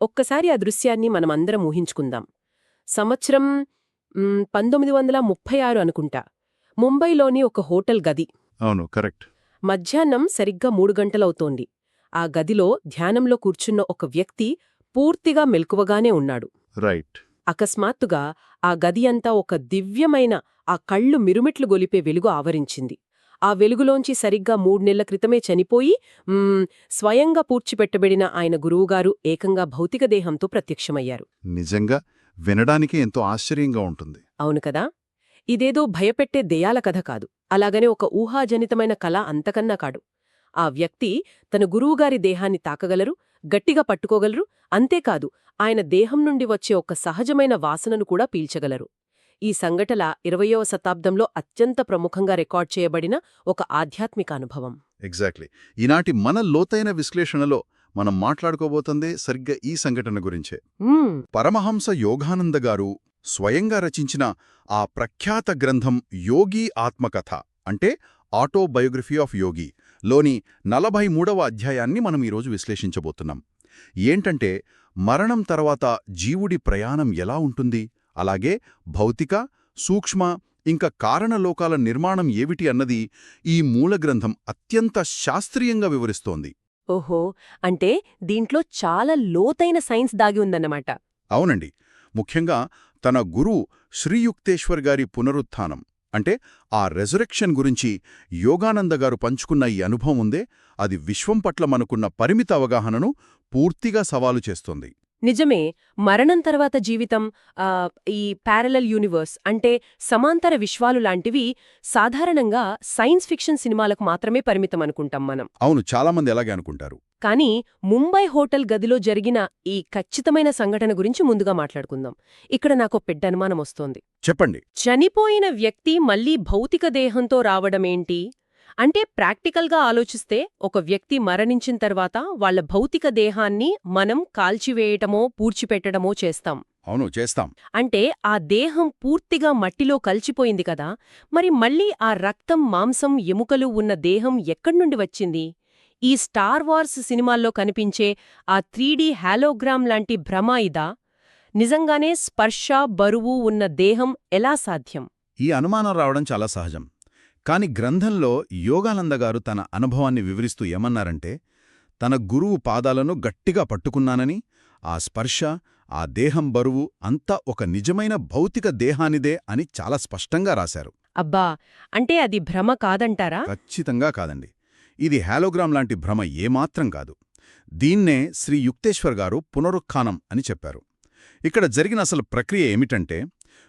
ఒక్కసారి ఆ దృశ్యాన్ని మనమందరం ఊహించుకుందాం. సంవత్సరం 1936 అనుకుంటా. ముంబైలోని ఒక హోటల్ గది. అవును, కరెక్ట్. మధ్యాహ్నం సరిగ్గా 3 గంటలవుతోంది. ఆ గదిలో ధ్యానంలో కూర్చున్న ఒక వ్యక్తి పూర్తిగా మెలకువగానే ఉన్నాడు. రైట్. అకస్మాత్తుగా ఆ గది అంతా ఒక దివ్యమైన, ఆ కళ్ళు మిరుమిట్లు గొలిపే వెలుగు ఆవరించింది. ఆ వెలుగులోంచి సరిగ్గా 3 నెలల క్రితమే చనిపోయి స్వయంగా పూడ్చిపెట్టబడిన ఆయన గురువుగారు ఏకంగా భౌతిక దేహంతో ప్రత్యక్షమయ్యారు. నిజంగా వినడానికి ఎంతో ఆశ్చర్యంగా ఉంటుంది. అవును కదా? ఇదేదో భయపెట్టే దెయ్యాల కథ కాదు. అలాగనే ఒక ఊహాజనితమైన కళ అంతకన్నా కాడు. ఆ వ్యక్తి తన గురువుగారి దేహాన్ని తాకగలరు, గట్టిగా పట్టుకోగలరు, అంతేకాదు ఆయన దేహం నుండి వచ్చే ఒక సహజమైన వాసనను కూడా పీల్చగలరు. ఈ సంఘటన 20వ శతాబ్దంలో అత్యంత ప్రముఖంగా రికార్డ్ చేయబడిన ఒక ఆధ్యాత్మిక అనుభవం. ఎగ్జాక్ట్లీ. ఈనాటి మన లోతైన విశ్లేషణలో మనం మాట్లాడుకోబోతుందే సరిగ్గా ఈ సంఘటన గురించే. పరమహంస యోగానంద గారు స్వయంగా రచించిన ఆ ప్రఖ్యాత గ్రంథం యోగి ఆత్మకథ, అంటే ఆటోబయోగ్రఫీ ఆఫ్ యోగి లోని 43వ అధ్యాయాన్ని మనం ఈరోజు విశ్లేషించబోతున్నాం. ఏంటంటే, మరణం తర్వాత జీవుడి ప్రయాణం ఎలా ఉంటుంది, అలాగే భౌతిక, సూక్ష్మ ఇంకా కారణలోకాల నిర్మాణం ఏమిటి అన్నది ఈ మూలగ్రంథం అత్యంత శాస్త్రీయంగా వివరిస్తోంది. ఓహో, అంటే దీంట్లో చాలా లోతైన సైన్స్ దాగి ఉందన్నమాట. అవునండి. ముఖ్యంగా తన గురువు శ్రీయుక్తేశ్వర్ గారి పునరుత్థానం, అంటే ఆ రెజరెక్షన్ గురించి యోగానంద గారు పంచుకున్న ఈ అనుభవం ఉందే, అది విశ్వం పట్ల మనకున్న పరిమిత అవగాహనను పూర్తిగా సవాలు చేస్తోంది. నిజమే. మరణం తర్వాత జీవితం, ఈ ప్యారలల్ యూనివర్స్ అంటే సమాంతర విశ్వాలు లాంటివి సాధారణంగా సైన్స్ ఫిక్షన్ సినిమాలకు మాత్రమే పరిమితం అనుకుంటాం మనం. అవును, చాలామంది అలాగే అనుకుంటారు. కానీ ముంబై హోటల్ గదిలో జరిగిన ఈ ఖచ్చితమైన సంఘటన గురించి ముందుగా మాట్లాడుకుందాం. ఇక్కడ నాకో పెద్ద అనుమానం వస్తోంది. చెప్పండి. చనిపోయిన వ్యక్తి మళ్లీ భౌతిక దేహంతో రావడమేంటి? అంటే ప్రాక్టికల్గా ఆలోచిస్తే ఒక వ్యక్తి మరణించిన తర్వాత వాళ్ల భౌతిక దేహాన్ని మనం కాల్చివేయటమో పూడ్చిపెట్టడమో చేస్తాం. అవును, చేస్తాం. అంటే ఆ దేహం పూర్తిగా మట్టిలో కలిసిపోయింది కదా, మరి మళ్లీ ఆ రక్తం, మాంసం, ఎముకలు ఉన్న దేహం ఎక్కడ్నుండి వచ్చింది? ఈ స్టార్ వార్స్ సినిమాల్లో కనిపించే ఆ 3D హాలోగ్రామ్ లాంటి భ్రమ ఇదా? నిజంగానే స్పర్శ, బరువు ఉన్న దేహం ఎలా సాధ్యం? ఈ అనుమానం రావడం చాలా సహజం. కాని గ్రంథంలో యోగానంద గారు తన అనుభవాన్ని వివరిస్తూ ఏమన్నారంటే, తన గురువు పాదాలను గట్టిగా పట్టుకున్నానని, ఆ స్పర్శ, ఆ దేహం బరువు అంతా ఒక నిజమైన భౌతిక దేహానిదే అని చాలా స్పష్టంగా రాశారు. అబ్బా, అంటే అది భ్రమ కాదంటారా? ఖచ్చితంగా కాదండి. ఇది హాలోగ్రామ్ లాంటి భ్రమ ఏమాత్రం కాదు. దీన్నే శ్రీ యుక్తేశ్వర్ గారు పునరుత్థానం అని చెప్పారు. ఇక్కడ జరిగిన అసలు ప్రక్రియ ఏమిటంటే,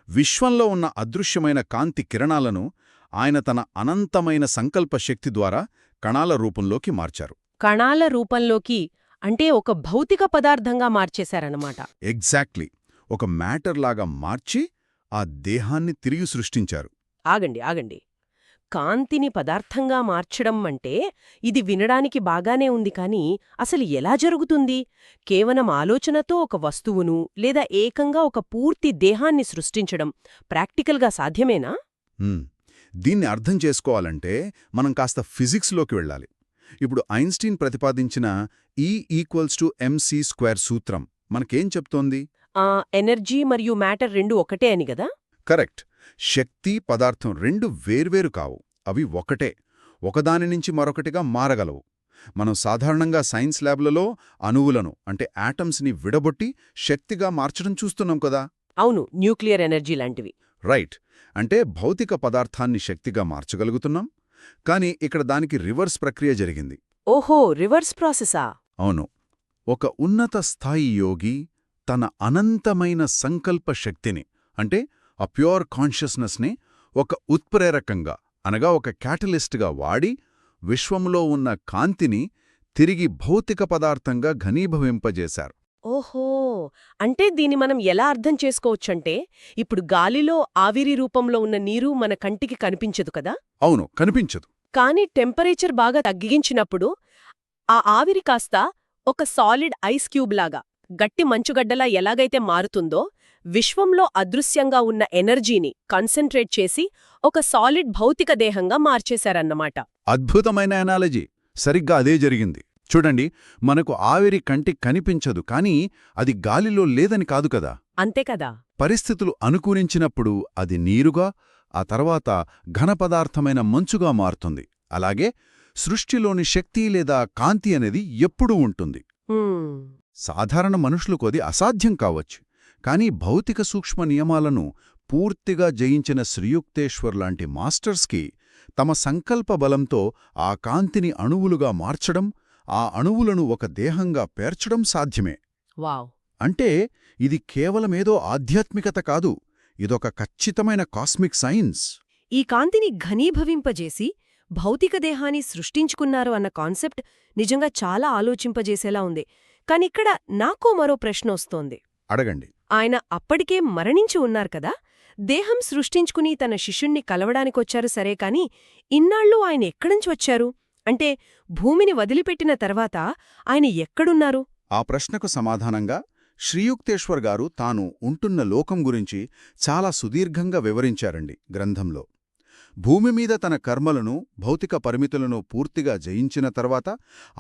విశ్వంలో ఉన్న అదృశ్యమైన కాంతి కిరణాలను ఆయన తన అనంతమైన సంకల్ప శక్తి ద్వారా కణాల రూపంలోకి మార్చారు. కణాల రూపంలోకి అంటే ఒక భౌతిక పదార్థంగా మార్చేశారన్నమాట. ఎగ్జాక్ట్లీ. ఒక మ్యాటర్ లాగా మార్చి ఆ దేహాన్ని తిరిగి సృష్టించారు. ఆగండి. కాంతిని పదార్థంగా మార్చడం అంటే ఇది వినడానికి బాగానే ఉంది, కానీ అసలు ఎలా జరుగుతుంది? కేవలం ఆలోచనతో ఒక వస్తువును లేదా ఏకంగా ఒక పూర్తి దేహాన్ని సృష్టించడం ప్రాక్టికల్గా సాధ్యమేనా? దీన్ని అర్థం చేసుకోవాలంటే మనం కాస్త ఫిజిక్స్లోకి వెళ్ళాలి. ఇప్పుడు ఐన్స్టీన్ ప్రతిపాదించిన E=mc² సూత్రం మనకేం చెప్తోంది? ఎనర్జీ మరియు మ్యాటర్ రెండు ఒకటే అని గదా? కరెక్ట్. శక్తి, పదార్థం రెండు వేర్వేరు కావు, అవి ఒకటే. ఒకదాని నుంచి మరొకటిగా మారగలవు. మనం సాధారణంగా సైన్స్ ల్యాబ్లలో అణువులను అంటే యాటమ్స్ని విడగొట్టి శక్తిగా మార్చడం చూస్తున్నాం కదా. అవును, న్యూక్లియర్ ఎనర్జీ లాంటివి. రైట్. అంటే భౌతిక పదార్థాన్ని శక్తిగా మార్చగలుగుతున్నాం. కాని ఇక్కడ దానికి రివర్స్ ప్రక్రియ జరిగింది. ఓహో, రివర్స్ ప్రాసెసా? అవును. ఒక ఉన్నత స్థాయి యోగి తన అనంతమైన సంకల్ప శక్తిని, అంటే ఆ ప్యూర్ కాన్షియస్నెస్ని ఒక ఉత్ప్రేరకంగా అనగా ఒక క్యాటలిస్ట్గా వాడి విశ్వంలో ఉన్న కాంతిని తిరిగి భౌతిక పదార్థంగా ఘనీభవింపజేశారు. ఓహో, అంటే దీన్ని మనం ఎలా అర్థం చేసుకోవచ్చంటే, ఇప్పుడు గాలిలో ఆవిరి రూపంలో ఉన్న నీరు మన కంటికి కనిపించదు కదా? అవును, కనిపించదు. కానీ టెంపరేచర్ బాగా తగ్గించినప్పుడు ఆ ఆవిరి కాస్త ఒక సాలిడ్ ఐస్ క్యూబ్ లాగా, గట్టి మంచుగడ్డలా ఎలాగైతే మారుతుందో, విశ్వంలో అదృశ్యంగా ఉన్న ఎనర్జీని కన్సంట్రేట్ చేసి ఒక సాలిడ్ భౌతిక దేహంగా మార్చేశారన్నమాట. అద్భుతమైన ఎనాలజీ. సరిగ్గా అదే జరిగింది. చూడండి, మనకు ఆవిరి కంటికి కనిపించదు, కానీ అది గాలిలో లేదని కాదు కదా. అంతే కదా. పరిస్థితులు అనుకూలించినప్పుడు అది నీరుగా, ఆ తర్వాత ఘనపదార్థమైన మంచుగా మారుతుంది. అలాగే సృష్టిలోని శక్తి లేదా కాంతి అనేది ఎప్పుడూ ఉంటుంది. హ్మ్. సాధారణ మనుషులకు అది అసాధ్యం కావచ్చు, కానీ భౌతిక సూక్ష్మ నియమాలను పూర్తిగా జయించిన శ్రీయుక్తేశ్వర్ లాంటి మాస్టర్స్కి తమ సంకల్ప బలంతో ఆ కాంతిని అణువులుగా మార్చడం, ఆ అణువులను ఒక దేహంగా పేర్చడం సాధ్యమే. వావ్. అంటే ఇది కేవలమేదో ఆధ్యాత్మికత కాదు, ఇదొక ఖచ్చితమైన కాస్మిక్ సైన్స్. ఈ కాంతిని ఘనీభవింపజేసి భౌతిక దేహాన్ని సృష్టించుకున్నారు అన్న కాన్సెప్ట్ నిజంగా చాలా ఆలోచింపజేసేలా ఉంది. కానిక్కడ నాకో మరో ప్రశ్న వస్తోంది. అడగండి. ఆయన అప్పటికే మరణించి ఉన్నారు కదా, దేహం సృష్టించుకుని తన శిష్యుణ్ణి కలవడానికొచ్చారు సరే కాని ఇన్నాళ్ళు ఆయన ఎక్కడ్నుంచి వచ్చారు? అంటే భూమిని వదిలిపెట్టిన తర్వాత ఆయన ఎక్కడున్నారు? ఆ ప్రశ్నకు సమాధానంగా శ్రీయుక్తేశ్వర్ గారు తాను ఉంటున్న లోకం గురించి చాలా సుదీర్ఘంగా వివరించారండి గ్రంథంలో. భూమిమీద తన కర్మలను, భౌతిక పరిమితులను పూర్తిగా జయించిన తర్వాత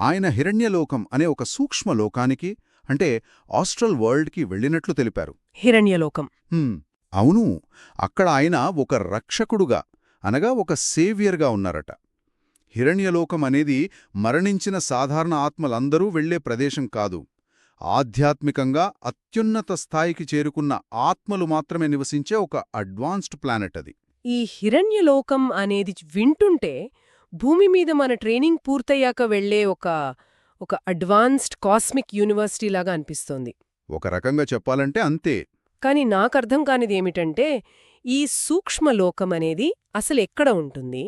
ఆయన హిరణ్యలోకం అనే ఒక సూక్ష్మ లోకానికి, అంటే ఆస్ట్రల్ వరల్డ్కి వెళ్ళినట్లు తెలిపారు. హిరణ్యలోకం. అవును, అక్కడ ఆయన ఒక రక్షకుడుగా, అనగా ఒక సేవియర్గా ఉన్నారట. హిరణ్యలోకం అనేది మరణించిన సాధారణ ఆత్మలందరూ వెళ్లే ప్రదేశం కాదు. ఆధ్యాత్మికంగా అత్యున్నత స్థాయికి చేరుకున్న ఆత్మలు మాత్రమే నివసించే ఒక అడ్వాన్స్డ్ ప్లానెట్ అది. ఈ హిరణ్యలోకం అనేది వింటుంటే భూమి మీద మన ట్రైనింగ్ పూర్తయ్యాక వెళ్లే ఒక అడ్వాన్స్డ్ కాస్మిక్ యూనివర్సిటీ లాగా అనిపిస్తోంది. ఒక రకంగా చెప్పాలంటే అంతే. కాని నాకర్థం కానిది ఏమిటంటే, ఈ సూక్ష్మలోకం అనేది అసలెక్కడ ఉంటుంది?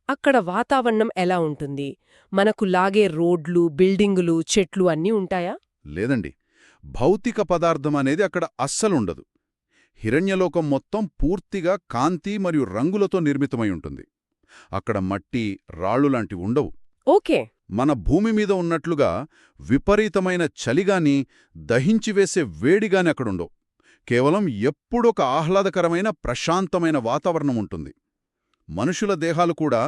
అక్కడ వాతావరణం ఎలా ఉంటుంది? మనకు లాగే రోడ్లు, బిల్డింగులు, చెట్లు అన్నీ ఉంటాయా? లేదండి, భౌతిక పదార్థం అనేది అక్కడ అస్సలుండదు. హిరణ్యలోకం మొత్తం పూర్తిగా కాంతి మరియు రంగులతో నిర్మితమై ఉంటుంది. అక్కడ మట్టి, రాళ్లులాంటివి ఉండవు. ఓకే. మన భూమి మీద ఉన్నట్లుగా విపరీతమైన చలిగాని, దహించివేసే వేడిగాని అక్కడుండవు. కేవలం ఎప్పుడొక ఆహ్లాదకరమైన ప్రశాంతమైన వాతావరణం ఉంటుంది. మనుషుల దేహాలు కూడా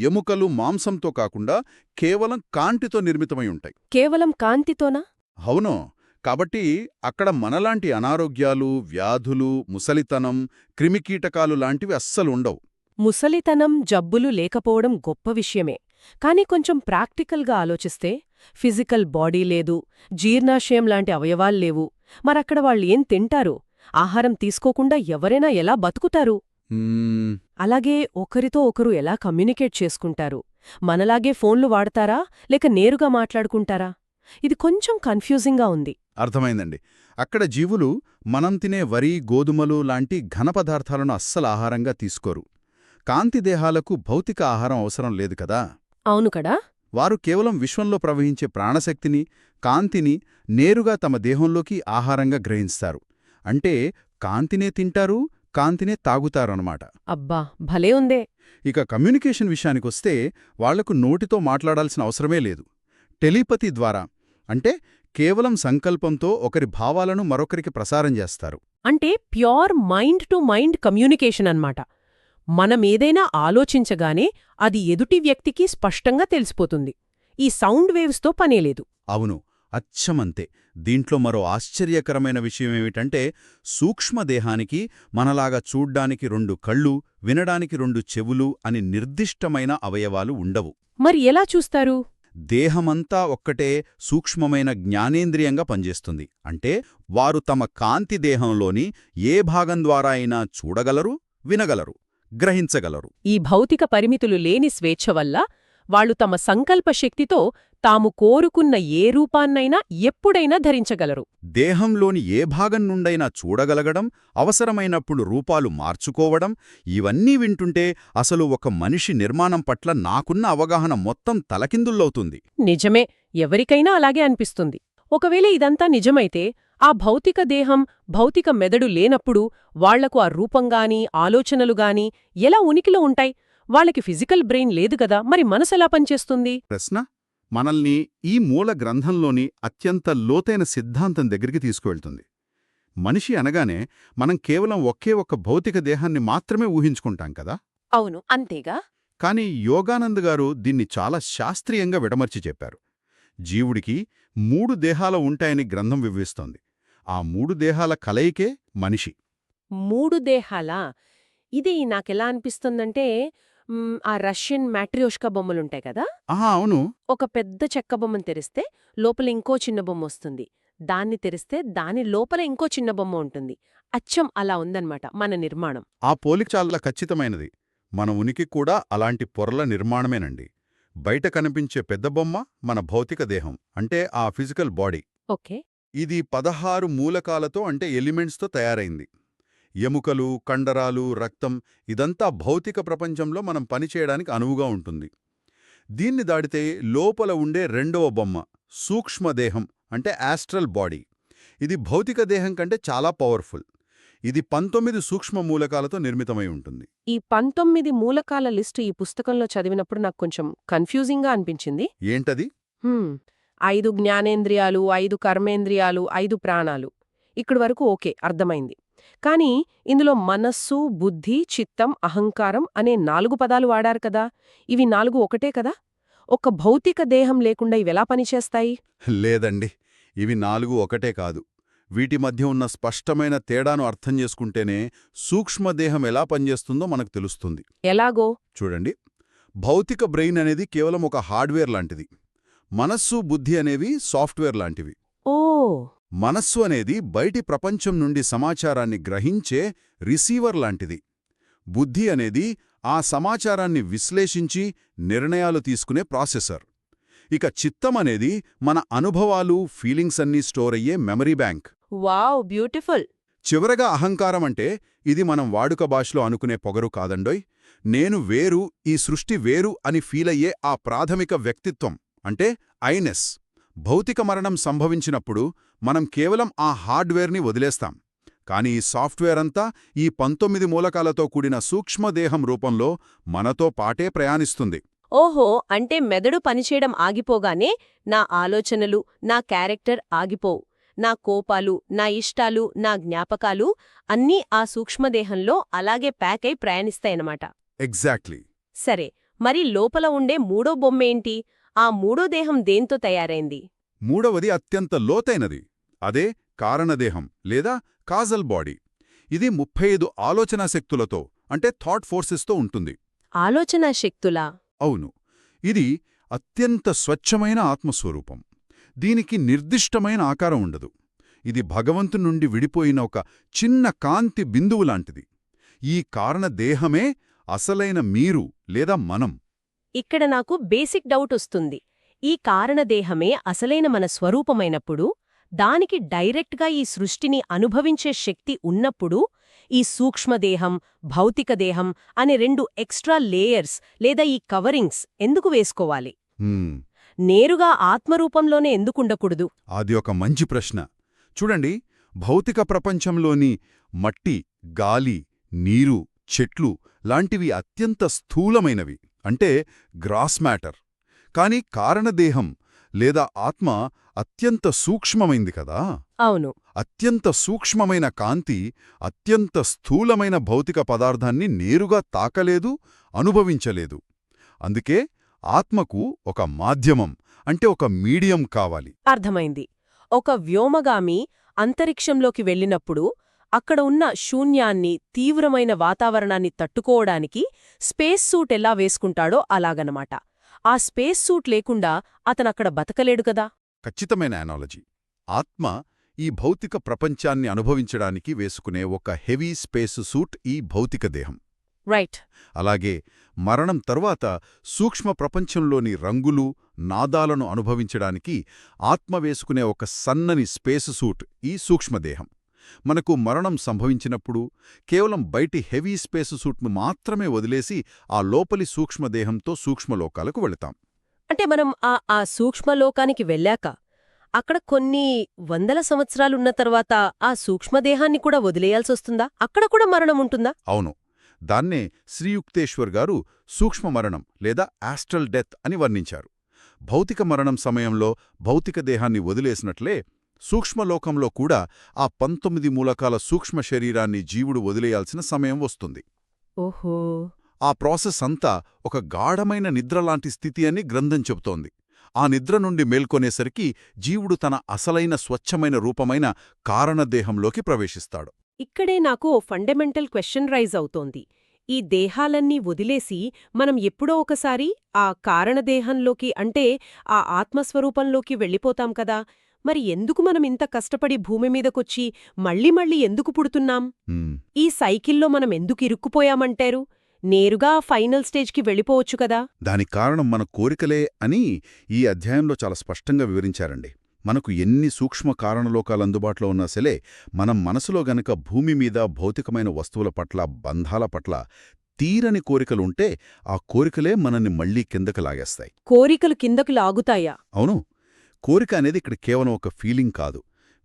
ఎముకలు, మాంసంతో కాకుండా కేవలం కాంతితో నిర్మితమై ఉంటాయి. కేవలం కాంతితోనా? అవును. కాబట్టి అక్కడ మనలాంటి అనారోగ్యాలు, వ్యాధులు, ముసలితనం, క్రిమికీటకాలు లాంటివి అస్సలుండవు. ముసలితనం, జబ్బులు లేకపోవడం గొప్ప విషయమే. కాని కొంచెం ప్రాక్టికల్గా ఆలోచిస్తే ఫిజికల్ బాడీ లేదు, జీర్ణాశయం లాంటి అవయవాల్లేవు. మరక్కడ వాళ్ళేం తింటారు? ఆహారం తీసుకోకుండా ఎవరైనా ఎలా బతుకుతారు? అలాగే ఒకరితో ఒకరు ఎలా కమ్యూనికేట్ చేసుకుంటారు? మనలాగే ఫోన్లు వాడతారా, లేక నేరుగా మాట్లాడుకుంటారా? ఇది కొంచెం కన్ఫ్యూజింగ్గా ఉంది. అర్థమైందండి. అక్కడ జీవులు మనం తినే వరి, గోధుమలు లాంటి ఘనపదార్థాలను అస్సలు ఆహారంగా తీసుకోరు. కాంతిదేహాలకు భౌతిక ఆహారం అవసరం లేదు కదా. అవును కదా. వారు కేవలం విశ్వంలో ప్రవహించే ప్రాణశక్తిని, కాంతిని నేరుగా తమ దేహంలోకి ఆహారంగా గ్రహిస్తారు. అంటే కాంతినే తింటారు, కాంతినే తాగుతారన్నమాట. అబ్బా, భలే ఉందే. ఇక కమ్యూనికేషన్ విషయానికొస్తే వాళ్లకు నోటితో మాట్లాడాల్సిన అవసరమే లేదు. టెలిపతి ద్వారా, అంటే కేవలం సంకల్పంతో ఒకరి భావాలను మరొకరికి ప్రసారం చేస్తారు. అంటే pure mind to mind communication అన్నమాట. మనమేదైనా ఆలోచించగానే అది ఎదుటి వ్యక్తికి స్పష్టంగా తెలిసిపోతుంది. ఈ సౌండ్ వేవ్స్తో పనేలేదు. అవును, అచ్చమంతే. దీంట్లో మరో ఆశ్చర్యకరమైన విషయమేమిటంటే, సూక్ష్మదేహానికి మనలాగా చూడ్డానికి 2 కళ్ళు, వినడానికి 2 చెవులు అని నిర్దిష్టమైన అవయవాలు ఉండవు. మరి ఎలా చూస్తారు? దేహమంతా ఒక్కటే సూక్ష్మమైన జ్ఞానేంద్రియంగా పనిచేస్తుంది. అంటే వారు తమ కాంతి దేహంలోని ఏ భాగం ద్వారా అయినా చూడగలరు, వినగలరు, గ్రహించగలరు. ఈ భౌతిక పరిమితులు లేని స్వేచ్ఛ వల్ల వాళ్ళు తమ సంకల్ప శక్తితో తాము కోరుకున్న ఏ రూపాన్నైనా ఎప్పుడైనా ధరించగలరు. దేహంలోని ఏ భాగం నుండైనా చూడగలగడం, అవసరమైనప్పుడు రూపాలు మార్చుకోవడం, ఇవన్నీ వింటుంటే అసలు ఒక మనిషి నిర్మాణం పట్ల నాకున్న అవగాహన మొత్తం తలకిందుల్లవుతుంది. నిజమే, ఎవరికైనా అలాగే అనిపిస్తుంది. ఒకవేళ ఇదంతా నిజమైతే ఆ భౌతిక దేహం, భౌతిక మెదడు లేనప్పుడు వాళ్లకు ఆ రూపంగానీ, ఆలోచనలుగానీ ఎలా ఉనికిలో ఉంటాయి? వాళ్ళకి ఫిజికల్ బ్రెయిన్ లేదు గదా, మరి మనసెలా పనిచేస్తుంది? ప్రశ్న మనల్ని ఈ మూల గ్రంథంలోని అత్యంత లోతైన సిద్ధాంతం దగ్గరికి తీసుకువెళ్తుంది. మనిషి అనగానే మనం కేవలం ఒకే ఒక్క భౌతిక దేహాన్ని మాత్రమే ఊహించుకుంటాం కదా. అవును, అంతేగా. కాని యోగానంద్ గారు దీన్ని చాలా శాస్త్రీయంగా విడమర్చి చెప్పారు. జీవుడికి 3 దేహాలు ఉంటాయని గ్రంథం వివరిస్తోంది. ఆ 3 దేహాల కలయికే మనిషి. 3 దేహాలా? ఇది నాకెలా అనిపిస్తుందంటే ఆ రష్యన్ మ్యాట్రియోష్కా బొమ్మలుంటాయి కదా, ఆహా, అవును. ఒక పెద్ద చెక్క బొమ్మను తెరిస్తే లోపల ఇంకో చిన్న బొమ్మ వస్తుంది. దాన్ని తెరిస్తే దాని లోపల ఇంకో చిన్న బొమ్మ ఉంటుంది. అచ్చం అలా ఉందన్నమాట మన నిర్మాణం. ఆ పోలిక చాలా ఖచ్చితమైనది. మన ఉనికి కూడా అలాంటి పొరల నిర్మాణమేనండి. బయట కనిపించే పెద్ద బొమ్మ మన భౌతిక దేహం, అంటే ఆ ఫిజికల్ బాడీ. ఓకే. ఇది 16 మూలకాలతో అంటే ఎలిమెంట్స్తో తయారైంది. ఎముకలు, కండరాలు, రక్తం ఇదంతా భౌతిక ప్రపంచంలో మనం పనిచేయడానికి అనువుగా ఉంటుంది. దీన్ని దాటితే లోపల ఉండే రెండవ బొమ్మ సూక్ష్మదేహం అంటే ఆస్ట్రల్ బాడీ. ఇది భౌతిక దేహం కంటే చాలా పవర్ఫుల్. ఇది 19 సూక్ష్మ మూలకాలతో నిర్మితమై ఉంటుంది. ఈ 19 మూలకాల లిస్టు ఈ పుస్తకంలో చదివినప్పుడు నాకు కొంచెం కన్ఫ్యూజింగ్గా అనిపించింది. ఏంటది? 5 జ్ఞానేంద్రియాలు, 5 కర్మేంద్రియాలు, 5 ప్రాణాలు. ఇక్కడి వరకు ఓకే, అర్థమైంది. కానీ ఇందులో మనస్సు, బుద్ధి, చిత్తం, అహంకారం అనే 4 పదాలు వాడారు కదా. ఇవి 4 ఒకటే కదా? ఒక భౌతిక దేహం లేకుండా ఇవెలా పనిచేస్తాయి? లేదండి, ఇవి 4 ఒకటే కాదు. వీటి మధ్య ఉన్న స్పష్టమైన తేడాను అర్థం చేసుకుంటేనే సూక్ష్మదేహం ఎలా పనిచేస్తుందో మనకు తెలుస్తుంది. ఎలాగో? చూడండి, భౌతిక బ్రెయిన్ అనేది కేవలం ఒక హార్డ్వేర్ లాంటిది. మనస్సు, బుద్ధి అనేవి సాఫ్ట్వేర్ లాంటివి. ఓ. మనస్సు అనేది బయటి ప్రపంచం నుండి సమాచారాన్ని గ్రహించే రిసీవర్ లాంటిది. బుద్ధి అనేది ఆ సమాచారాన్ని విశ్లేషించి నిర్ణయాలు తీసుకునే ప్రాసెసర్. ఇక చిత్తం అనేది మన అనుభవాలు, ఫీలింగ్స్ అన్నీ స్టోర్ అయ్యే మెమరీ బ్యాంక్. Wow, beautiful. చివరగా అహంకారం అంటే ఇది మనం వాడుక భాషలో అనుకునే పొగరు కాదండోయ్. నేను వేరు, ఈ సృష్టి వేరు అని ఫీలయ్యే ఆ ప్రాథమిక వ్యక్తిత్వం అంటే ఐనెస్. భౌతిక మరణం సంభవించినప్పుడు మనం కేవలం ఆ హార్డ్వేర్ని వదిలేస్తాం. కాని ఈ సాఫ్ట్వేర్ అంతా ఈ 19 మూలకాలతో కూడిన సూక్ష్మదేహం రూపంలో మనతో పాటే ప్రయాణిస్తుంది. ఓహో, అంటే మెదడు పనిచేయడం ఆగిపోగానే నా ఆలోచనలు, నా క్యారెక్టర్ ఆగిపోవు. నా కోపాలు, నా ఇష్టాలు, నా జ్ఞాపకాలు అన్నీ ఆ సూక్ష్మదేహంలో అలాగే ప్యాక్ అయి ప్రయాణిస్తాయన్నమాట. ఎగ్జాక్ట్లీ. సరే, మరి లోపల ఉండే మూడో బొమ్మేంటి? ఆ మూడో దేహం దేంతో తయారైంది? మూడవది అత్యంత లోతైనది. అదే కారణదేహం లేదా కాజల్ బాడీ. ఇది 35 ఆలోచనా శక్తులతో అంటే థాట్ ఫోర్సెస్తో ఉంటుంది. ఆలోచనా శక్తులా? అవును. ఇది అత్యంత స్వచ్ఛమైన ఆత్మస్వరూపం. దీనికి నిర్దిష్టమైన ఆకారం ఉండదు. ఇది భగవంతుని నుండి విడిపోయిన ఒక చిన్న కాంతి బిందువులాంటిది. ఈ కారణదేహమే అసలైన మీరు లేదా మనం. ఇక్కడ నాకు బేసిక్ డౌట్ వస్తుంది. ఈ కారణదేహమే అసలైన మన స్వరూపమైనప్పుడు, దానికి డైరెక్ట్గా ఈ సృష్టిని అనుభవించే శక్తి ఉన్నప్పుడు, ఈ సూక్ష్మదేహం, భౌతిక దేహం అనే 2 ఎక్స్ట్రా లేయర్స్ లేదా ఈ కవరింగ్స్ ఎందుకు వేసుకోవాలి? నేరుగా ఆత్మరూపంలోనే ఎందుకుండకూడదు? అది ఒక మంచి ప్రశ్న. చూడండి, భౌతిక ప్రపంచంలోని మట్టి, గాలి, నీరు, చెట్లు లాంటివి అత్యంత స్థూలమైనవి, అంటే గ్రాస్ మ్యాటర్. కాని కారణదేహం లేదా ఆత్మ అత్యంత సూక్ష్మమైంది కదా. అవును. అత్యంత సూక్ష్మమైన కాంతి అత్యంత స్థూలమైన భౌతిక పదార్థాన్ని నేరుగా తాకలేదు, అనుభవించలేదు. అందుకే ఆత్మకు ఒక మాధ్యమం అంటే ఒక మీడియం కావాలి. అర్థమైంది. ఒక వ్యోమగామి అంతరిక్షంలోకి వెళ్ళినప్పుడు అక్కడ ఉన్న శూన్యాన్ని, తీవ్రమైన వాతావరణాన్ని తట్టుకోవడానికి స్పేస్ సూట్ ఎలా వేసుకుంటాడో అలాగనమాట. ఆ స్పేస్ సూట్ లేకుండా అతనక్కడ బతకలేడు కదా. ఖచ్చితమైన అనాలజీ. ఆత్మ ఈ భౌతిక ప్రపంచాన్ని అనుభవించడానికి వేసుకునే ఒక హెవీ స్పేస్ సూట్ ఈ భౌతిక దేహం. రైట్. అలాగే మరణం తరువాత సూక్ష్మ ప్రపంచంలోని రంగులు, నాదాలను అనుభవించడానికి ఆత్మ వేసుకునే ఒక సన్నని స్పేస్ సూట్ ఈ సూక్ష్మదేహం. మనకు మరణం సంభవించినప్పుడు కేవలం బయటి హెవీ స్పేస్ సూట్ను మాత్రమే వదిలేసి ఆ లోపలి సూక్ష్మదేహంతో సూక్ష్మలోకాలకు వెళతాం. అంటే మనం ఆ సూక్ష్మలోకానికి వెళ్ళాక అక్కడ కొన్ని వందల సంవత్సరాలున్న తర్వాత ఆ సూక్ష్మదేహాన్ని కూడా వదిలేయాల్సొస్తుందా? అక్కడ కూడా మరణం ఉంటుందా? అవును. దాన్నే శ్రీయుక్తేశ్వర్ గారు సూక్ష్మ మరణం లేదా ఆస్ట్రల్ డెత్ అని వర్ణించారు. భౌతిక మరణం సమయంలో భౌతిక దేహాన్ని వదిలేసినట్లే సూక్ష్మలోకంలో కూడా ఆ 19 మూలకాల సూక్ష్మ శరీరాన్ని జీవుడు వదిలేయాల్సిన సమయం వస్తుంది. ఓహో. ఆ ప్రాసెస్ అంతా ఒక గాఢమైన నిద్రలాంటి స్థితి అని గ్రంథం చెబుతోంది. ఆ నిద్ర నుండి మేల్కొనేసరికి జీవుడు తన అసలైన స్వచ్ఛమైన రూపమైన కారణదేహంలోకి ప్రవేశిస్తాడు. ఇక్కడే నాకు ఓ ఫండమెంటల్ క్వెషన్ రైజ్ అవుతోంది. ఈ దేహాలన్నీ వదిలేసి మనం ఎప్పుడో ఒకసారి ఆ కారణదేహంలోకి అంటే ఆ ఆత్మస్వరూపంలోకి వెళ్ళిపోతాం కదా, మరి ఎందుకు మనం ఇంత కష్టపడి భూమి మీదకొచ్చి మళ్ళీ మళ్ళీ ఎందుకు పుడుతున్నాం? హ్మ్. ఈ సైకిల్లో మనం ఎందుకు ఇరుక్కుపోయామంటారు? నేరుగా ఫైనల్ స్టేజ్కి వెళ్ళిపోవచ్చు కదా. దానికి కారణం మన కోరికలే అని ఈ అధ్యాయంలో చాలా స్పష్టంగా వివరించారండి. మనకు ఎన్ని సూక్ష్మ కారణలోకాలు అందుబాటులో ఉన్నా సరే, మనం మనసులో గనక భూమి మీద భౌతికమైన వస్తువుల పట్ల, బంధాల పట్ల తీరని కోరికలుంటే ఆ కోరికలే మనల్ని మళ్లీ కిందకు లాగేస్తాయి. కోరికలు కిందకు లాగుతాయా? అవును, కోరిక అనేది ఇక్కడ కేవలం ఒక ఫీలింగ్ కాదు,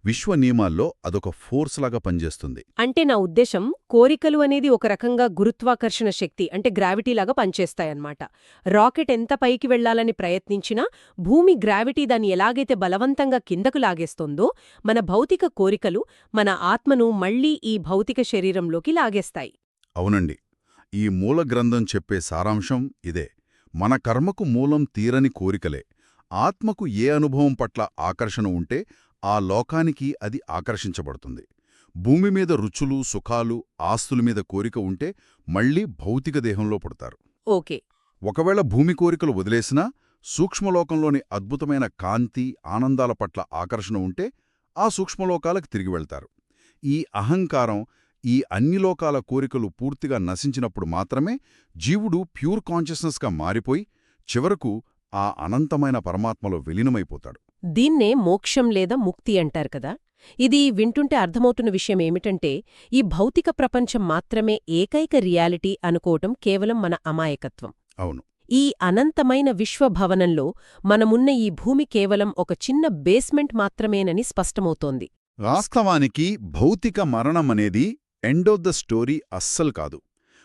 విశ్వ నియమాల్లో అదొక ఫోర్స్ లాగా పనిచేస్తుంది. అంటే నా ఉద్దేశం, కోరికలు అనేది ఒక రకంగా గురుత్వాకర్షణ శక్తి అంటే గ్రావిటీలాగా పనిచేస్తాయన్నమాట. రాకెట్ ఎంత పైకి వెళ్లాలని ప్రయత్నించినా భూమి గ్రావిటీ దాన్ని ఎలాగైతే బలవంతంగా కిందకు లాగేస్తోందో, మన భౌతిక కోరికలు మన ఆత్మను మళ్లీ ఈ భౌతిక శరీరంలోకి లాగేస్తాయి. అవునండి, ఈ మూల గ్రంథం చెప్పే సారాంశం ఇదే. మన కర్మకు మూలం తీరని కోరికలే. ఆత్మకు ఏ అనుభవం పట్ల ఆకర్షణ ఉంటే ఆ లోకానికి అది ఆకర్షించబడుతుంది. భూమి మీద రుచులు, సుఖాలు, ఆస్తుల మీద కోరిక ఉంటే మళ్లీ భౌతిక దేహంలో పుడతారు. ఓకే. ఒకవేళ భూమి కోరికలు వదిలేసినా సూక్ష్మలోకంలోని అద్భుతమైన కాంతి, ఆనందాల పట్ల ఆకర్షణ ఉంటే ఆ సూక్ష్మలోకాలకు తిరిగి వెళ్తారు. ఈ అహంకారం, ఈ అన్ని లోకాల కోరికలు పూర్తిగా నశించినప్పుడు మాత్రమే జీవుడు ప్యూర్ కాన్షియస్నెస్గా మారిపోయి చివరకు ఆ అనంతమైన పరమాత్మలో విలీనమైపోతాడు. దీన్నే మోక్షం లేదా ముక్తి అంటారు కదా. ఇది వింటుంటే అర్థమవుతున్న విషయం ఏమిటంటే, ఈ భౌతిక ప్రపంచం మాత్రమే ఏకైక రియాలిటీ అనుకోవటం కేవలం మన అమాయకత్వం. అవును, ఈ అనంతమైన విశ్వభవనంలో మనమున్న ఈ భూమి కేవలం ఒక చిన్న బేస్మెంట్ మాత్రమేనని స్పష్టమవుతోంది. వాస్తవానికి భౌతిక మరణమనేది ఎండ్ ఆఫ్ ద స్టోరీ అస్సలు కాదు.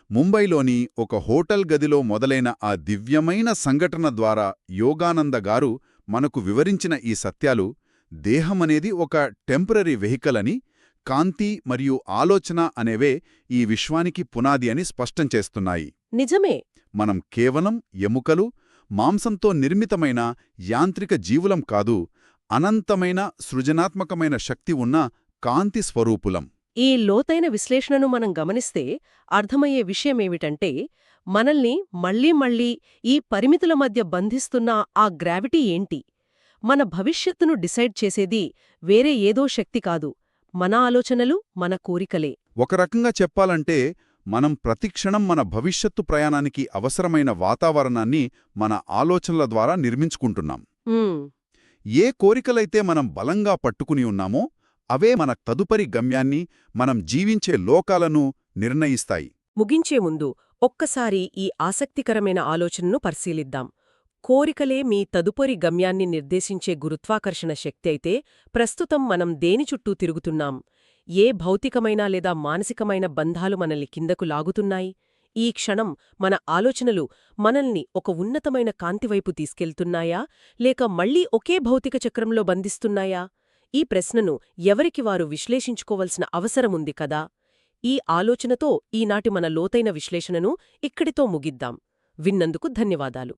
ముంబైలోని ఒక హోటల్ గదిలో మొదలైన ఆ దివ్యమైన సంఘటన ద్వారా యోగానంద గారు మనకు వివరించిన ఈ సత్యాలు, దేహమనేది ఒక టెంపరరీ వెహికల్ అని, కాంతి మరియు ఆలోచన అనేవే ఈ విశ్వానికి పునాది అని స్పష్టం చేస్తున్నాయి. నిజమే. మనం కేవలం ఎముకలు, మాంసంతో నిర్మితమైన యాంత్రిక జీవులం కాదు, అనంతమైన సృజనాత్మకమైన శక్తి ఉన్న కాంతి స్వరూపులం. ఈ లోతైన విశ్లేషణను మనం గమనిస్తే అర్థమయ్యే విషయమేమిటంటే, మనల్ని మళ్లీ మళ్లీ ఈ పరిమితుల మధ్య బంధిస్తున్న ఆ గ్రావిటీ ఏంటి? మన భవిష్యత్తును డిసైడ్ చేసేది వేరే ఏదో శక్తి కాదు, మన ఆలోచనలు, మన కోరికలే. ఒక రకంగా చెప్పాలంటే మనం ప్రతిక్షణం మన భవిష్యత్తు ప్రయాణానికి అవసరమైన వాతావరణాన్ని మన ఆలోచనల ద్వారా నిర్మించుకుంటున్నాం. ఏ కోరికలైతే మనం బలంగా పట్టుకుని ఉన్నామో అవే మన తదుపరి గమ్యాన్ని, మనం జీవించే లోకాలను నిర్ణయిస్తాయి. ముగించే ముందు ఒక్కసారి ఈ ఆసక్తికరమైన ఆలోచనను పరిశీలిద్దాం. కోరికలే మీ తదుపరి గమ్యాన్ని నిర్దేశించే గురుత్వాకర్షణ శక్తి అయితే, ప్రస్తుతం మనం దేని చుట్టూ తిరుగుతున్నాం? ఏ భౌతికమైన లేదా మానసికమైన బంధాలు మనల్ని కిందకు లాగుతున్నాయి? ఈ క్షణం మన ఆలోచనలు మనల్ని ఒక ఉన్నతమైన కాంతివైపు తీసుకెళ్తున్నాయా, లేక మళ్లీ ఒకే భౌతిక చక్రంలో బంధిస్తున్నాయా? ఈ ప్రశ్నను ఎవరికి వారు విశ్లేషించుకోవలసిన అవసరముంది కదా. ఈ ఆలోచనతో ఈనాటి మన లోతైన విశ్లేషణను ఇక్కడితో ముగిద్దాం. విన్నందుకు ధన్యవాదాలు.